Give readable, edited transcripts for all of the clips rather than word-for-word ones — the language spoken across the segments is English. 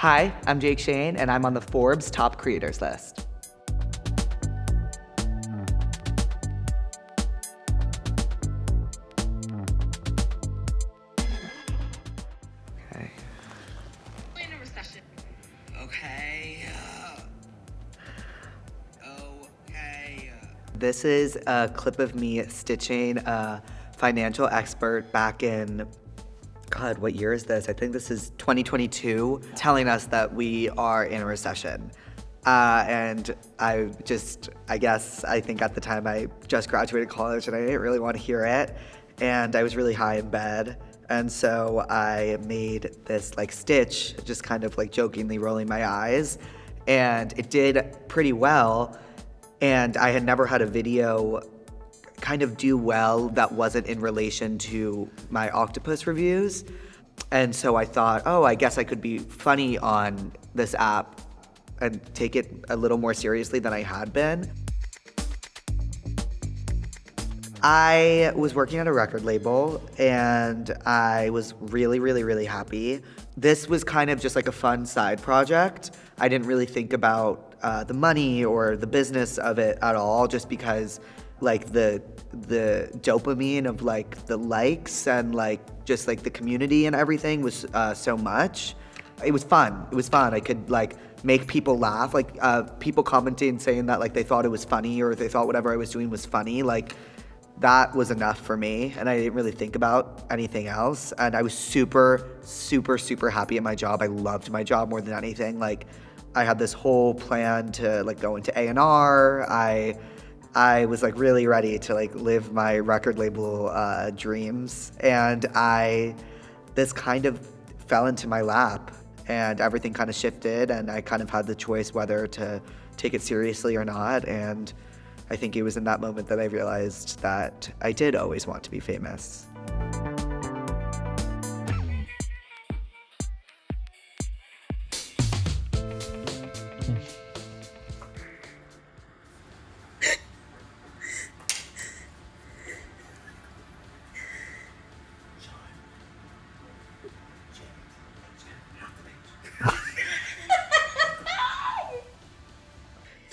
Hi, I'm Jake Shane, and I'm on the Forbes top creators list. Okay. In a recession. Okay. This is a clip of me stitching a financial expert back in, God, what year is this? I think this is 2022, telling us that we are in a recession. And I think at the time I just graduated college and I didn't really want to hear it. And I was really high in bed. And so I made this stitch, just kind of jokingly rolling my eyes. And it did pretty well. And I had never had a video kind of do well that wasn't in relation to my octopus reviews. And so I thought, I guess I could be funny on this app and take it a little more seriously than I had been. I was working at a record label and I was really, really, really happy. This was kind of just a fun side project. I didn't really think about the money or the business of it at all, just because the dopamine of the likes and just the community and everything was so much. It was fun. I could make people laugh, people commenting saying that they thought it was funny or they thought whatever I was doing was funny. That was enough for me, and I didn't really think about anything else. And I was super, super, super happy at my job. I loved my job more than anything. I had this whole plan to go into A&R. I was really ready to live my record label dreams, and this kind of fell into my lap, and everything kind of shifted, and I kind of had the choice whether to take it seriously or not. And I think it was in that moment that I realized that I did always want to be famous.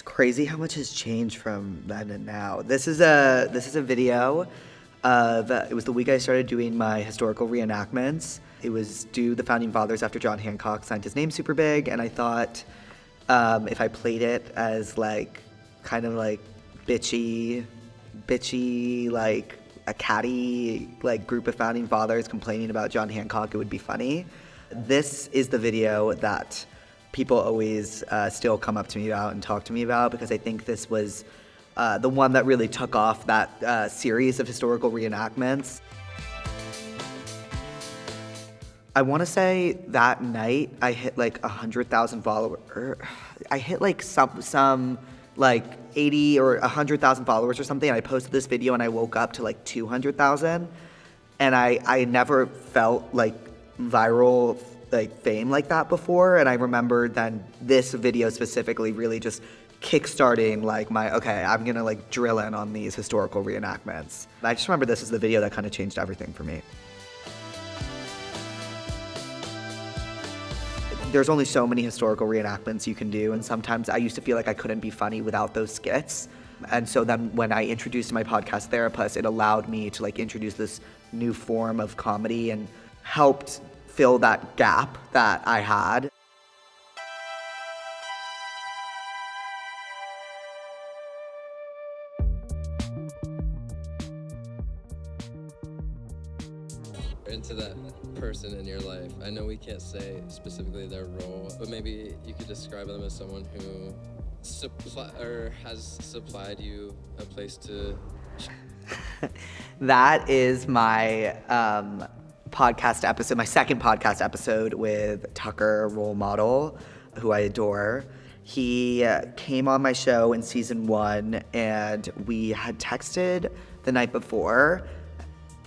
Crazy how much has changed from then and now. This is a video of, it was the week I started doing my historical reenactments. It was do the founding fathers after John Hancock signed his name super big, and I thought if I played it as kind of bitchy, a catty group of founding fathers complaining about John Hancock, it would be funny. This is the video that people always still come up to me about and talk to me about, because I think this was the one that really took off that series of historical reenactments. I want to say that night I hit 100,000 followers. I hit some 80 or 100,000 followers or something. And I posted this video and I woke up to 200,000, and I never felt viral fame like that before. And I remember then this video specifically really just kickstarting I'm gonna drill in on these historical reenactments. And I just remember this is the video that kind of changed everything for me. There's only so many historical reenactments you can do, and sometimes I used to feel like I couldn't be funny without those skits. And so then when I introduced my podcast Therapist, it allowed me to introduce this new form of comedy and helped fill that gap that I had. Into that person in your life. I know we can't say specifically their role, but maybe you could describe them as someone who has supplied you a place to. That is my podcast episode, my second podcast episode with Tucker, role model, who I adore. He came on my show in season 1, and we had texted the night before.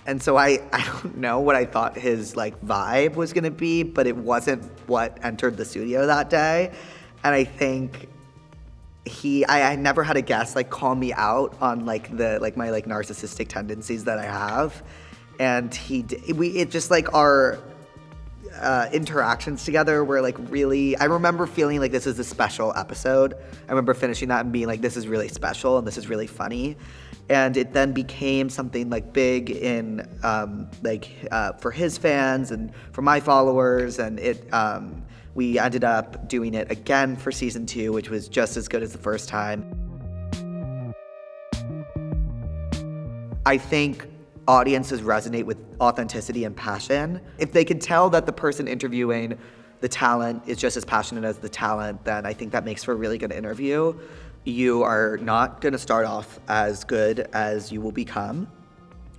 And so I don't know what I thought his vibe was gonna be, but it wasn't what entered the studio that day. And I think I never had a guest call me out on my narcissistic tendencies that I have. And it just our interactions together were like really, I remember feeling like this is a special episode. I remember finishing that and being like, this is really special and this is really funny. And it then became something like big in for his fans and for my followers, and we ended up doing it again for season 2, which was just as good as the first time. I think audiences resonate with authenticity and passion. If they can tell that the person interviewing the talent is just as passionate as the talent, then I think that makes for a really good interview. You are not gonna start off as good as you will become.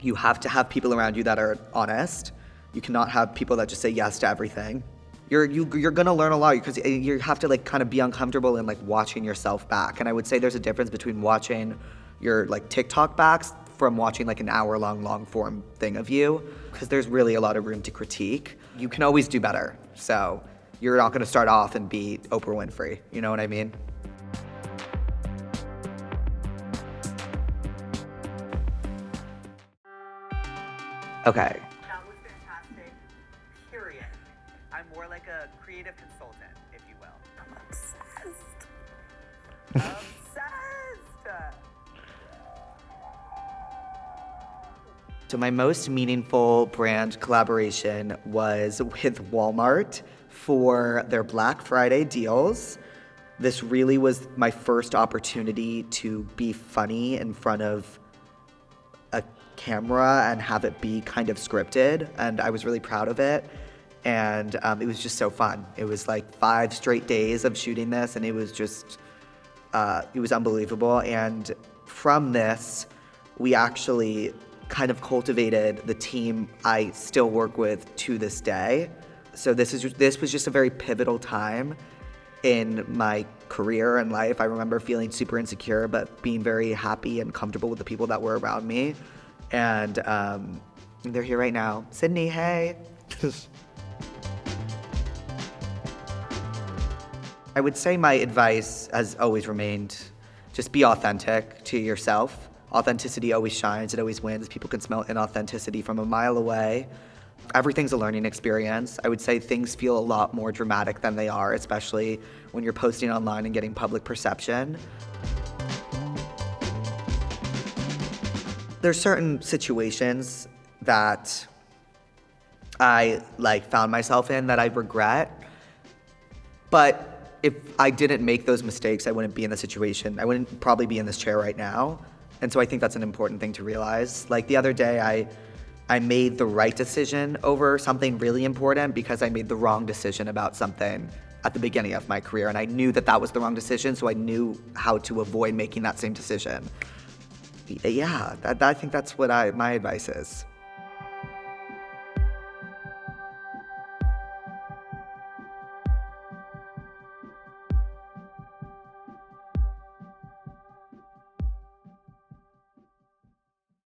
You have to have people around you that are honest. You cannot have people that just say yes to everything. You're gonna learn a lot because you have to like kind of be uncomfortable in like watching yourself back. And I would say there's a difference between watching your like TikTok backs from watching like an hour-long long-form thing of you, because there's really a lot of room to critique. You can always do better. So you're not gonna start off and be Oprah Winfrey, you know what I mean? Okay. That was fantastic, period. I'm more like a creative consultant, if you will. I'm obsessed. Obsessed! So my most meaningful brand collaboration was with Walmart for their Black Friday deals. This really was my first opportunity to be funny in front of a camera and have it be kind of scripted, and I was really proud of it. And it was just so fun. It was like 5 straight days of shooting this, and it was just, it was unbelievable. And from this, we actually kind of cultivated the team I still work with to this day. So this was just a very pivotal time in my career and life. I remember feeling super insecure, but being very happy and comfortable with the people that were around me. And they're here right now. Sydney, hey. I would say my advice has always remained, just be authentic to yourself. Authenticity always shines, it always wins. People can smell inauthenticity from a mile away. Everything's a learning experience. I would say things feel a lot more dramatic than they are, especially when you're posting online and getting public perception. There's certain situations that I found myself in that I regret, but if I didn't make those mistakes, I wouldn't be in the situation. I wouldn't probably be in this chair right now. And so I think that's an important thing to realize. Like the other day, I made the right decision over something really important because I made the wrong decision about something at the beginning of my career. And I knew that that was the wrong decision, so I knew how to avoid making that same decision. Yeah, I think that's what my advice is.